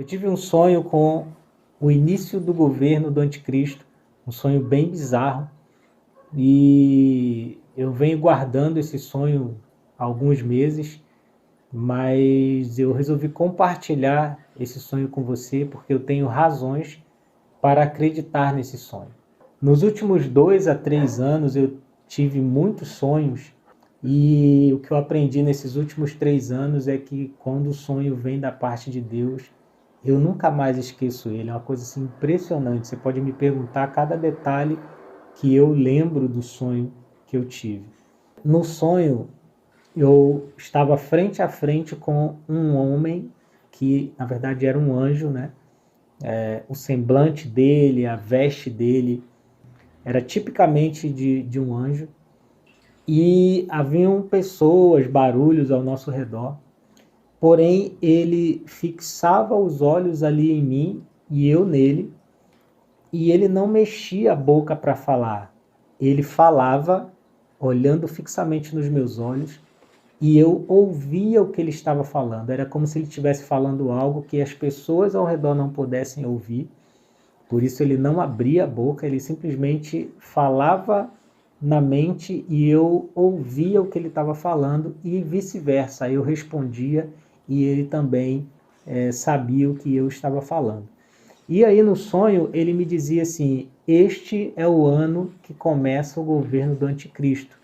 Eu tive um sonho com o início do governo do anticristo, um sonho bem bizarro, e eu venho guardando esse sonho há alguns meses, mas eu resolvi compartilhar esse sonho com você porque eu tenho razões para acreditar nesse sonho. Nos últimos 2 a 3 anos eu tive muitos sonhos, e o que eu aprendi nesses últimos 3 anos é que quando o sonho vem da parte de Deus, eu nunca mais esqueço ele. É uma coisa assim, impressionante. Você pode me perguntar cada detalhe que eu lembro do sonho que eu tive. No sonho, eu estava frente a frente com um homem que, na verdade, era um anjo, né? O semblante dele, a veste dele, era tipicamente de um anjo. E haviam pessoas, barulhos ao nosso redor. Porém, ele fixava os olhos ali em mim e eu nele, e ele não mexia a boca para falar. Ele falava olhando fixamente nos meus olhos e eu ouvia o que ele estava falando. Era como se ele estivesse falando algo que as pessoas ao redor não pudessem ouvir. Por isso ele não abria a boca, ele simplesmente falava na mente e eu ouvia o que ele estava falando e vice-versa. Eu respondia e ele também sabia o que eu estava falando. E aí no sonho ele me dizia assim: este é o ano que começa o governo do anticristo.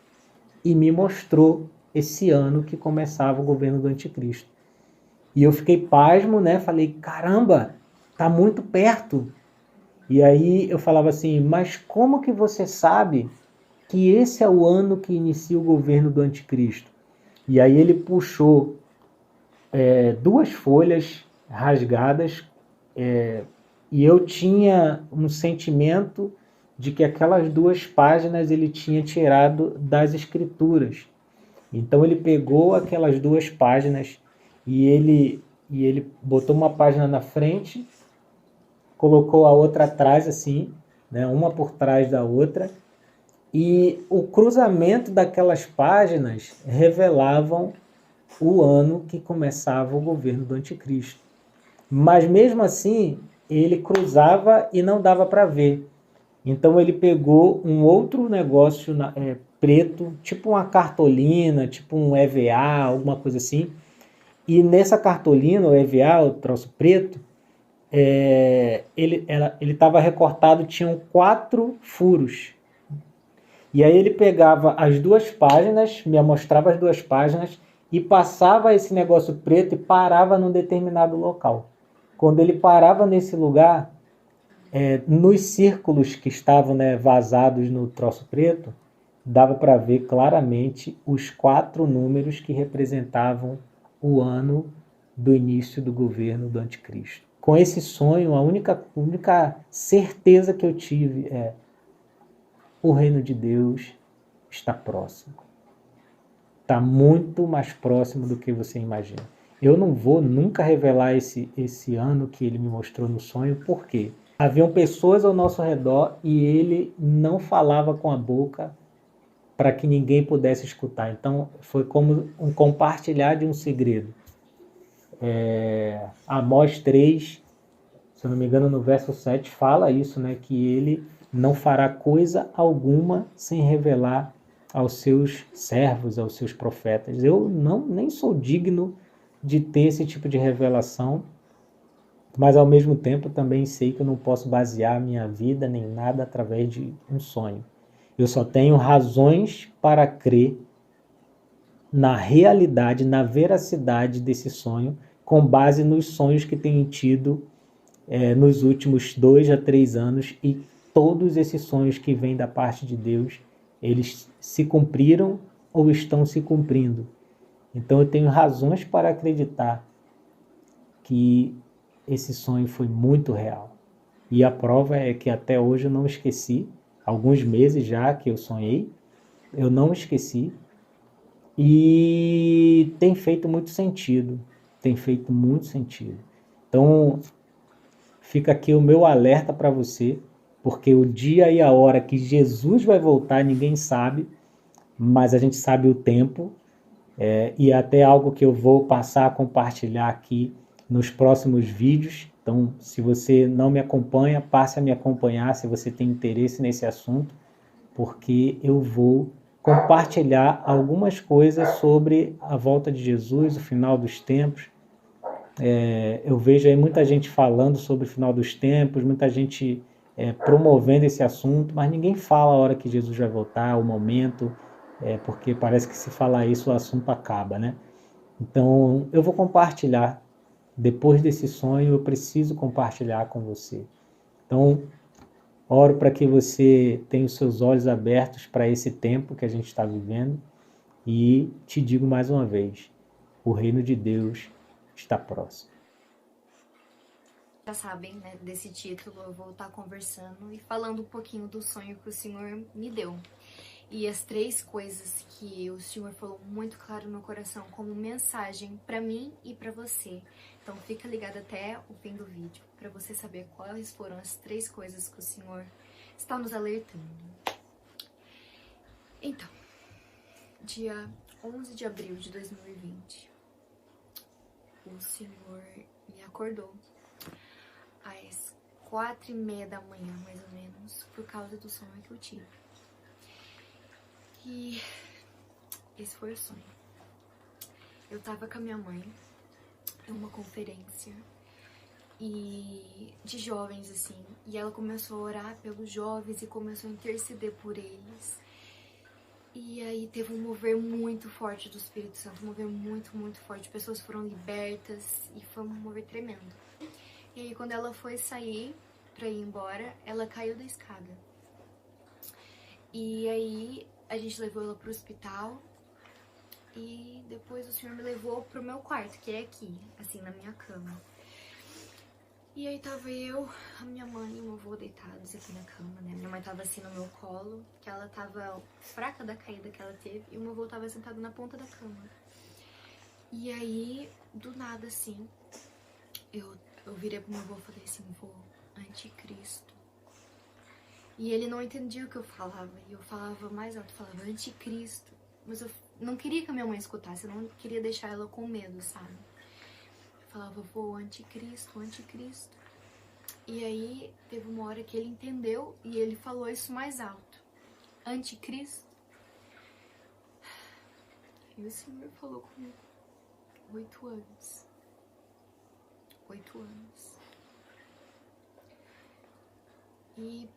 E me mostrou esse ano que começava o governo do anticristo. E eu fiquei pasmo, né? Falei, caramba, tá muito perto. E aí eu falava assim, mas como que você sabe que esse é o ano que inicia o governo do anticristo? E aí ele puxou 2 folhas rasgadas, e eu tinha um sentimento de que aquelas 2 páginas ele tinha tirado das escrituras. Então ele pegou aquelas 2 páginas e ele botou uma página na frente, colocou a outra atrás assim, né, uma por trás da outra, e o cruzamento daquelas páginas revelavam o ano que começava o governo do anticristo. Mas mesmo assim, ele cruzava e não dava para ver. Então ele pegou um outro negócio preto, tipo uma cartolina, tipo um EVA, alguma coisa assim. E nessa cartolina, o EVA, o troço preto, ele estava recortado, tinham 4 furos. E aí ele pegava as 2 páginas, me mostrava as 2 páginas e passava esse negócio preto e parava num determinado local. Quando ele parava nesse lugar, nos círculos que estavam vazados no troço preto, dava para ver claramente os 4 números que representavam o ano do início do governo do anticristo. Com esse sonho, a única certeza que eu tive é: o reino de Deus está próximo. Está muito mais próximo do que você imagina. Eu não vou nunca revelar esse ano que ele me mostrou no sonho, por quê? Haviam pessoas ao nosso redor e ele não falava com a boca para que ninguém pudesse escutar. Então foi como um compartilhar de um segredo. Amós 3, se eu não me engano, no verso 7, fala isso, né? Que ele não fará coisa alguma sem revelar aos seus servos, aos seus profetas. Eu nem sou digno de ter esse tipo de revelação, mas ao mesmo tempo também sei que eu não posso basear minha vida nem nada através de um sonho. Eu só tenho razões para crer na realidade, na veracidade desse sonho, com base nos sonhos que tenho tido nos últimos 2 a 3 anos, e todos esses sonhos que vêm da parte de Deus, eles se cumpriram ou estão se cumprindo. Então eu tenho razões para acreditar que esse sonho foi muito real. E a prova é que até hoje eu não esqueci, alguns meses já que eu sonhei, eu não esqueci, e tem feito muito sentido, Então fica aqui o meu alerta para você, porque o dia e a hora que Jesus vai voltar ninguém sabe, mas a gente sabe o tempo, e até algo que eu vou passar a compartilhar aqui nos próximos vídeos. Então, se você não me acompanha, passe a me acompanhar se você tem interesse nesse assunto, porque eu vou compartilhar algumas coisas sobre a volta de Jesus, o final dos tempos. Eu vejo aí muita gente falando sobre o final dos tempos, muita gente promovendo esse assunto, mas ninguém fala a hora que Jesus vai voltar, o momento, porque parece que se falar isso o assunto acaba, né? Então, eu vou compartilhar. Depois desse sonho, eu preciso compartilhar com você. Então, oro para que você tenha os seus olhos abertos para esse tempo que a gente está vivendo e te digo mais uma vez, o reino de Deus está próximo. Já sabem, né, desse título, eu vou estar conversando e falando um pouquinho do sonho que o Senhor me deu. E as 3 coisas que o Senhor falou muito claro no meu coração como mensagem para mim e para você. Então fica ligado até o fim do vídeo para você saber quais foram as 3 coisas que o Senhor está nos alertando. Então, dia 11 de abril de 2020, o Senhor me acordou às 4h30 da manhã, mais ou menos, por causa do sonho que eu tive. E esse foi o sonho. Eu tava com a minha mãe em uma conferência de jovens, assim, e ela começou a orar pelos jovens e começou a interceder por eles. E aí teve um mover muito forte do Espírito Santo, um mover muito, muito forte. Pessoas foram libertas e foi um mover tremendo. E aí quando ela foi sair pra ir embora, ela caiu da escada. E aí a gente levou ela pro hospital e depois o Senhor me levou pro meu quarto, que é aqui, assim, na minha cama. E aí tava eu, a minha mãe e o meu avô deitados aqui na cama, né? Minha mãe tava assim no meu colo, que ela tava fraca da caída que ela teve, e o meu avô tava sentado na ponta da cama. E aí, do nada, assim, eu virei pro meu avô e falei assim, vô, anticristo. E ele não entendia o que eu falava, e eu falava mais alto, falava anticristo. Mas eu não queria que a minha mãe escutasse, eu não queria deixar ela com medo, sabe? Eu falava, vô, anticristo, anticristo. E aí teve uma hora que ele entendeu e ele falou isso mais alto. Anticristo. E o Senhor falou comigo. 8 anos. 8 anos. E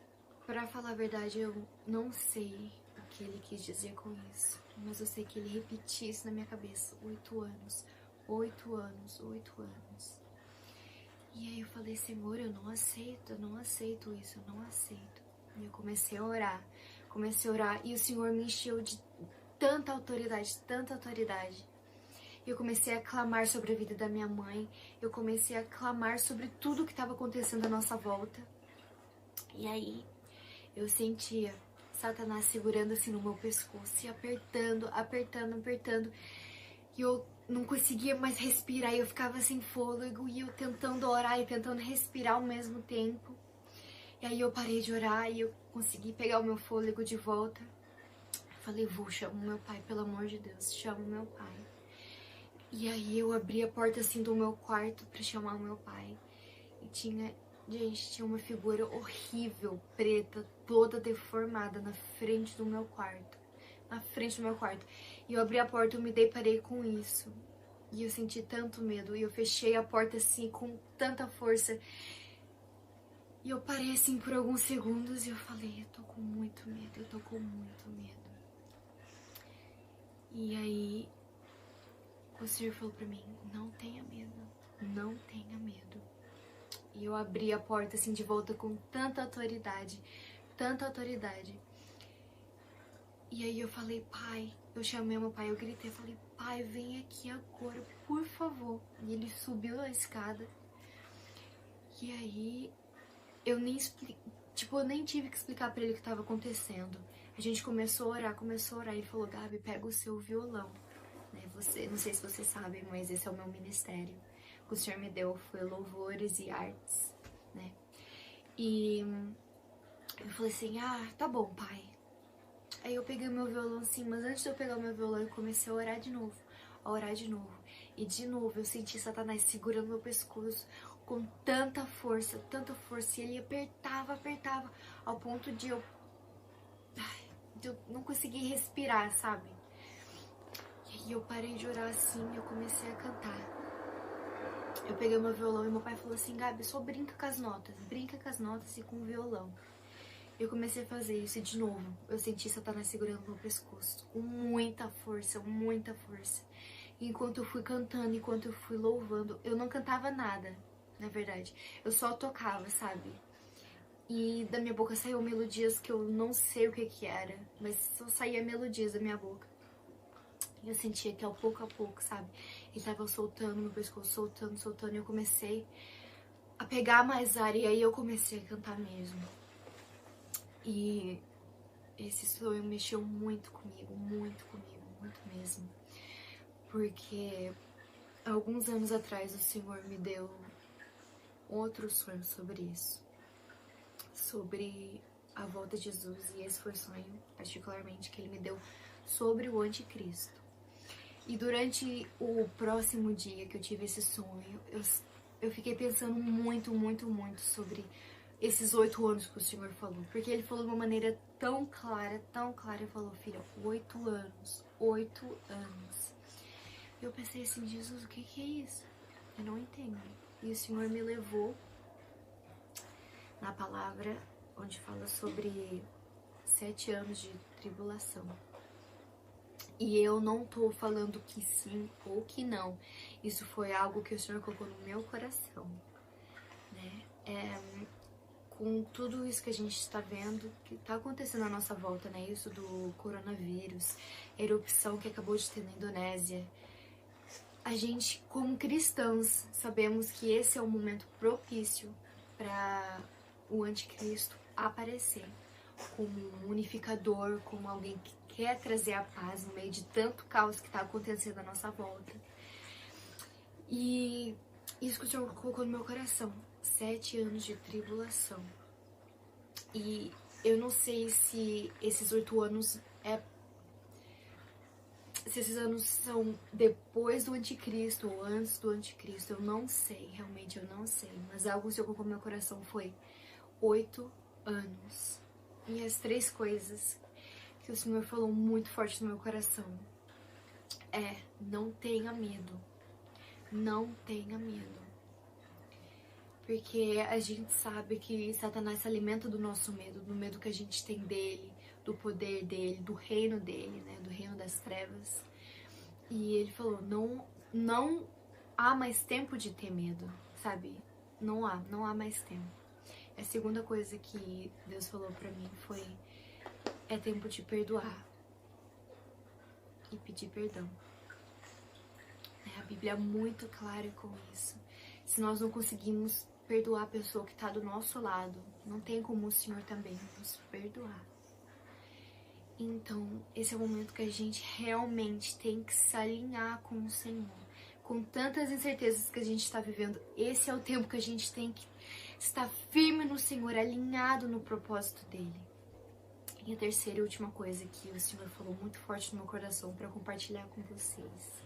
pra falar a verdade, eu não sei o que ele quis dizer com isso. Mas eu sei que ele repetia isso na minha cabeça. 8 anos. 8 anos. 8 anos. E aí eu falei, Senhor, eu não aceito isso, eu não aceito. E eu comecei a orar e o Senhor me encheu de tanta autoridade, tanta autoridade. E eu comecei a clamar sobre a vida da minha mãe, eu comecei a clamar sobre tudo que estava acontecendo à nossa volta. E aí eu sentia Satanás segurando assim no meu pescoço e apertando, apertando, apertando. E eu não conseguia mais respirar, e eu ficava sem fôlego, e eu tentando orar e tentando respirar ao mesmo tempo. E aí eu parei de orar e eu consegui pegar o meu fôlego de volta. Falei, vô, chama o meu pai, pelo amor de Deus, chama o meu pai. E aí eu abri a porta assim do meu quarto pra chamar o meu pai. E tinha uma figura horrível, preta, toda deformada na frente do meu quarto. Na frente do meu quarto. E eu abri a porta, eu me deparei com isso. E eu senti tanto medo. E eu fechei a porta assim com tanta força. E eu parei assim por alguns segundos e eu falei, eu tô com muito medo, eu tô com muito medo. E aí o Senhor falou pra mim, não tenha medo, não tenha medo. E eu abri a porta assim de volta com tanta autoridade, tanta autoridade. E aí eu falei, pai, eu chamei meu pai, eu gritei, falei, pai, vem aqui agora, por favor. E ele subiu a escada. E aí eu nem eu nem tive que explicar pra ele o que tava acontecendo. A gente começou a orar, ele falou, Gabi, pega o seu violão. Né? Não sei se vocês sabem, mas esse é o meu ministério. O que o Senhor me deu foi louvores e artes, né? E eu falei assim, tá bom, pai. Aí eu peguei meu violão assim, mas antes de eu pegar o meu violão, eu comecei a orar de novo. a orar de novo. E de novo eu senti Satanás segurando meu pescoço com tanta força, e ele apertava, ao ponto de eu não conseguir respirar, sabe? E aí eu parei de orar assim, eu comecei a cantar. Eu peguei meu violão e meu pai falou assim: Gabi, só brinca com as notas e com o violão. Eu comecei a fazer isso e de novo eu senti Satanás segurando meu pescoço com muita força, muita força. E enquanto eu fui cantando, enquanto eu fui louvando, eu não cantava nada, na verdade. Eu só tocava, sabe? E da minha boca saiu melodias que eu não sei o que era, mas só saía melodias da minha boca. E eu sentia que ao pouco a pouco, sabe? Ele tava soltando meu pescoço, soltando, e eu comecei a pegar mais ar, e aí eu comecei a cantar mesmo. E esse sonho mexeu muito comigo, muito mesmo. Porque alguns anos atrás o Senhor me deu outro sonho sobre isso. Sobre a volta de Jesus, e esse foi o sonho, particularmente, que ele me deu sobre o anticristo. E durante o próximo dia que eu tive esse sonho, eu fiquei pensando muito sobre esses 8 anos que o Senhor falou. Porque ele falou de uma maneira tão clara, ele falou: filha, 8 anos. Eu pensei assim: Jesus, o que é isso? Eu não entendo. E o Senhor me levou na palavra onde fala sobre 7 anos de tribulação. E eu não tô falando que sim ou que não. Isso foi algo que o Senhor colocou no meu coração, né? Com tudo isso que a gente está vendo, que tá acontecendo à nossa volta, né? Isso do coronavírus, a erupção que acabou de ter na Indonésia. A gente, como cristãos, sabemos que esse é o momento propício para o anticristo aparecer como um unificador, como alguém que quer trazer a paz no meio de tanto caos que está acontecendo à nossa volta. E isso que o Senhor colocou no meu coração: 7 anos de tribulação. E eu não sei se esses 8 anos se esses anos são depois do anticristo ou antes do anticristo. Eu não sei, realmente eu não sei. Mas algo que o Senhor colocou no meu coração foi 8 anos. E as 3 coisas que o Senhor falou muito forte no meu coração não tenha medo. Não tenha medo. Porque a gente sabe que Satanás se alimenta do nosso medo, do medo que a gente tem dele, do poder dele, do reino dele, né? Do reino das trevas. E ele falou: não há mais tempo de ter medo, sabe? Não há mais tempo. A segunda coisa que Deus falou pra mim foi: é tempo de perdoar e pedir perdão. A Bíblia é muito clara com isso. Se nós não conseguimos perdoar a pessoa que está do nosso lado, não tem como o Senhor também nos perdoar. Então, esse é o momento que a gente realmente tem que se alinhar com o Senhor. Com tantas incertezas que a gente está vivendo, esse é o tempo que a gente tem que estar firme no Senhor, alinhado no propósito dele. E a terceira e última coisa que o Senhor falou muito forte no meu coração para compartilhar com vocês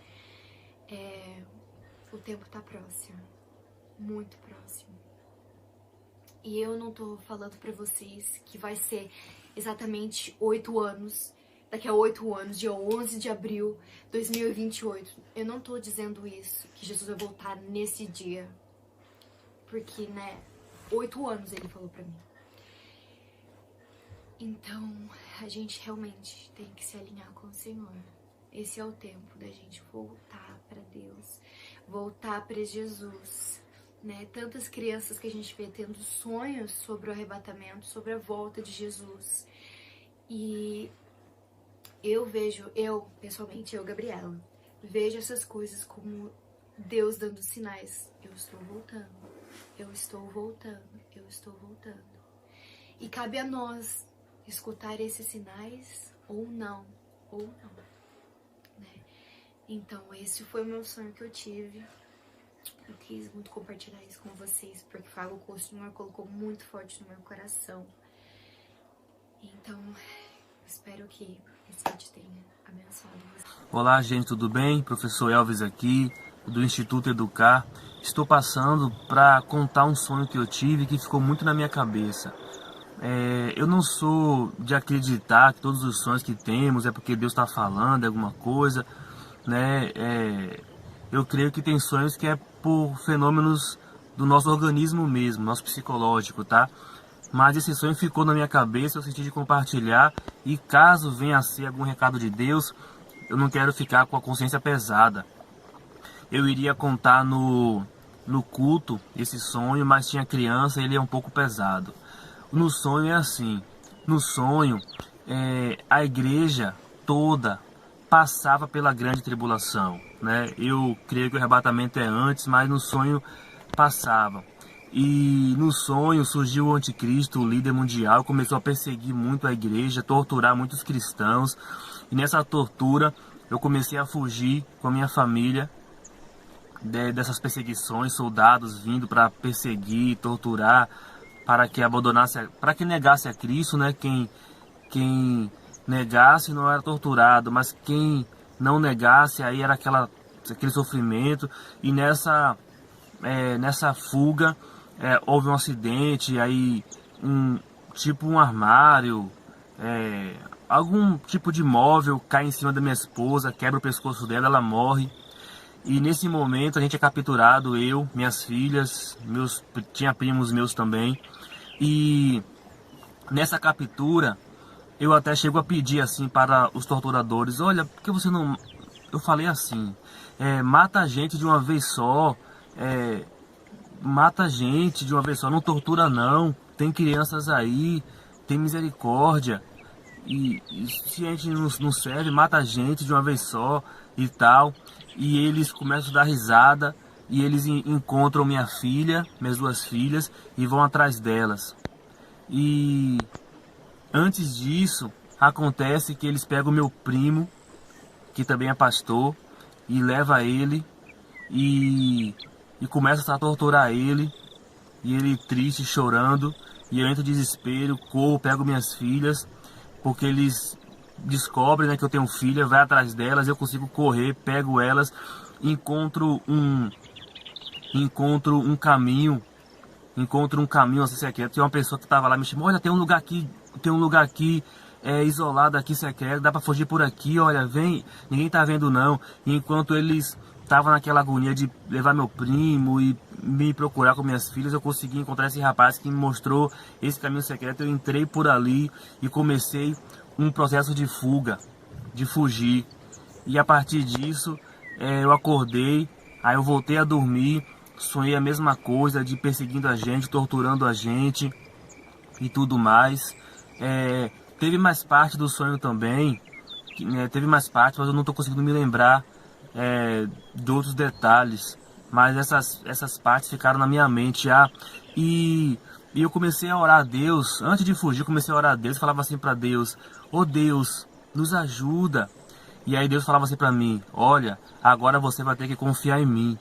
o tempo está próximo, muito próximo. E eu não tô falando pra vocês que vai ser exatamente 8 anos, daqui a 8 anos, dia 11 de abril de 2028. Eu não tô dizendo isso, que Jesus vai voltar nesse dia. Porque, 8 anos ele falou pra mim. Então, a gente realmente tem que se alinhar com o Senhor. Esse é o tempo da gente voltar pra Deus, voltar pra Jesus. Tantas crianças que a gente vê tendo sonhos sobre o arrebatamento, sobre a volta de Jesus. E eu pessoalmente, Gabriela, vejo essas coisas como Deus dando sinais. Eu estou voltando, eu estou voltando, eu estou voltando. E cabe a nós escutar esses sinais ou não, Então, esse foi o meu sonho que eu tive. Eu quis muito compartilhar isso com vocês, porque foi algo que o Senhor colocou muito forte no meu coração. Então, Espero que esse vídeo tenha abençoado você. Olá, gente, tudo bem? Professor Elvis aqui, do Instituto Educar. Estou passando para contar um sonho que eu tive que ficou muito na minha cabeça. Eu não sou de acreditar que todos os sonhos que temos é porque Deus está falando alguma coisa, né? Eu creio que tem sonhos que é por fenômenos do nosso organismo mesmo, nosso psicológico, tá? Mas esse sonho ficou na minha cabeça, eu senti de compartilhar, e caso venha a ser algum recado de Deus, eu não quero ficar com a consciência pesada. Eu iria contar no culto esse sonho, mas tinha criança e ele é um pouco pesado. No sonho é assim, no sonho a igreja toda passava pela grande tribulação, né? Eu creio que o arrebatamento é antes, mas no sonho passava. E no sonho surgiu o anticristo, o líder mundial, começou a perseguir muito a igreja, torturar muitos cristãos. E nessa tortura eu comecei a fugir com a minha família dessas perseguições, soldados vindo para perseguir, torturar, para que abandonasse, para que negasse a Cristo, né? Quem negasse não era torturado, mas quem não negasse aí era aquele sofrimento. E nessa fuga houve um acidente, aí um armário, algum tipo de móvel cai em cima da minha esposa, quebra o pescoço dela, ela morre. E nesse momento a gente é capturado, eu, minhas filhas, tinha primos meus também. E nessa captura eu até chego a pedir assim para os torturadores: olha, por que você não... Eu falei assim, mata a gente de uma vez só, mata a gente de uma vez só, não tortura não, tem crianças aí, tem misericórdia, e se a gente não serve, mata a gente de uma vez só e tal. E eles começam a dar risada, e eles encontram minhas duas filhas, e vão atrás delas. E antes disso, acontece que eles pegam meu primo, que também é pastor, e leva ele, e começa a torturar ele, e ele triste, chorando, e eu entro em desespero, corro, pego minhas filhas, porque eles descobrem, né, que eu tenho filha, vai atrás delas, eu consigo correr, pego elas, encontro um caminho, assim, secreto. Tem uma pessoa que estava lá me chamando: olha, tem um lugar aqui isolado aqui, secreto, dá para fugir por aqui, olha, vem, ninguém tá vendo não. E enquanto eles estavam naquela agonia de levar meu primo e me procurar com minhas filhas, eu consegui encontrar esse rapaz que me mostrou esse caminho secreto. Eu entrei por ali e comecei um processo de fuga, de fugir. E a partir disso eu acordei, aí eu voltei a dormir, sonhei a mesma coisa, de perseguindo a gente, torturando a gente e tudo mais. Teve mais parte do sonho também, teve mais parte, mas eu não estou conseguindo me lembrar de outros detalhes, mas essas partes ficaram na minha mente. E eu comecei a orar a Deus, antes de fugir, comecei a orar a Deus, falava assim para Deus: ô Deus, nos ajuda. E aí Deus falava assim para mim: olha, agora você vai ter que confiar em mim.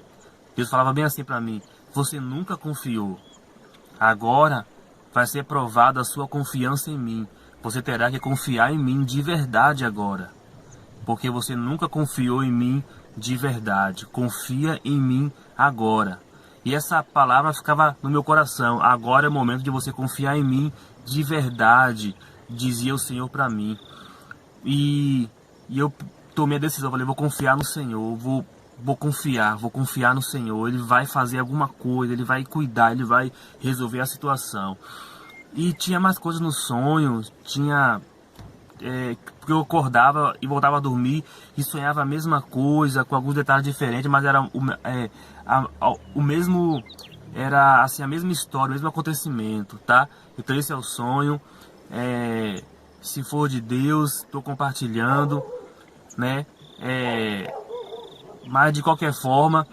Deus falava bem assim para mim: você nunca confiou, agora vai ser provada a sua confiança em mim. Você terá que confiar em mim de verdade agora, porque você nunca confiou em mim de verdade. Confia em mim agora. E essa palavra ficava no meu coração: agora é o momento de você confiar em mim de verdade, dizia o Senhor para mim. E eu tomei a decisão, falei: vou confiar no Senhor, vou confiar no Senhor. Ele vai fazer alguma coisa, Ele vai cuidar, Ele vai resolver a situação. E tinha mais coisas no sonho, porque eu acordava e voltava a dormir e sonhava a mesma coisa, com alguns detalhes diferentes, mas era o mesmo, era assim, a mesma história, o mesmo acontecimento, tá? Então esse é o sonho. Se for de Deus, estou compartilhando, né? Mas de qualquer forma,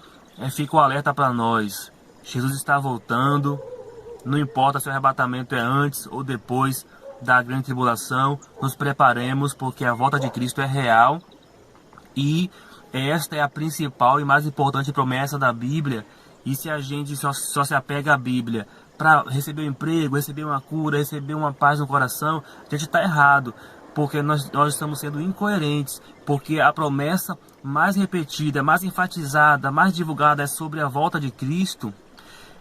fica o alerta para nós: Jesus está voltando. Não importa se o arrebatamento é antes ou depois da grande tribulação, nos preparemos, porque a volta de Cristo é real. E esta é a principal e mais importante promessa da Bíblia. E se a gente só se apega à Bíblia para receber um emprego, receber uma cura, receber uma paz no coração, a gente está errado. porque nós estamos sendo incoerentes, porque a promessa mais repetida, mais enfatizada, mais divulgada é sobre a volta de Cristo,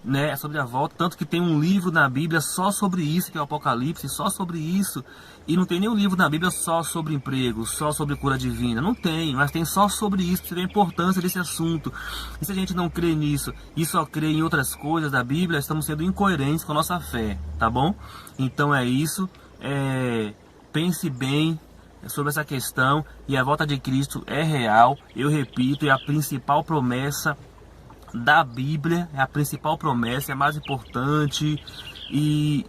né? É sobre a volta, tanto que tem um livro na Bíblia só sobre isso, que é o Apocalipse, só sobre isso, e não tem nenhum livro na Bíblia só sobre emprego, só sobre cura divina, não tem, mas tem só sobre isso, para você ver a importância desse assunto. E se a gente não crê nisso e só crê em outras coisas da Bíblia, estamos sendo incoerentes com a nossa fé, tá bom? Então é isso, pense bem sobre essa questão, e a volta de Cristo é real, eu repito, é a principal promessa da Bíblia, é a principal promessa, é a mais importante, e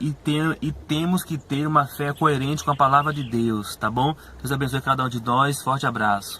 temos que ter uma fé coerente com a palavra de Deus, tá bom? Deus abençoe cada um de nós, forte abraço.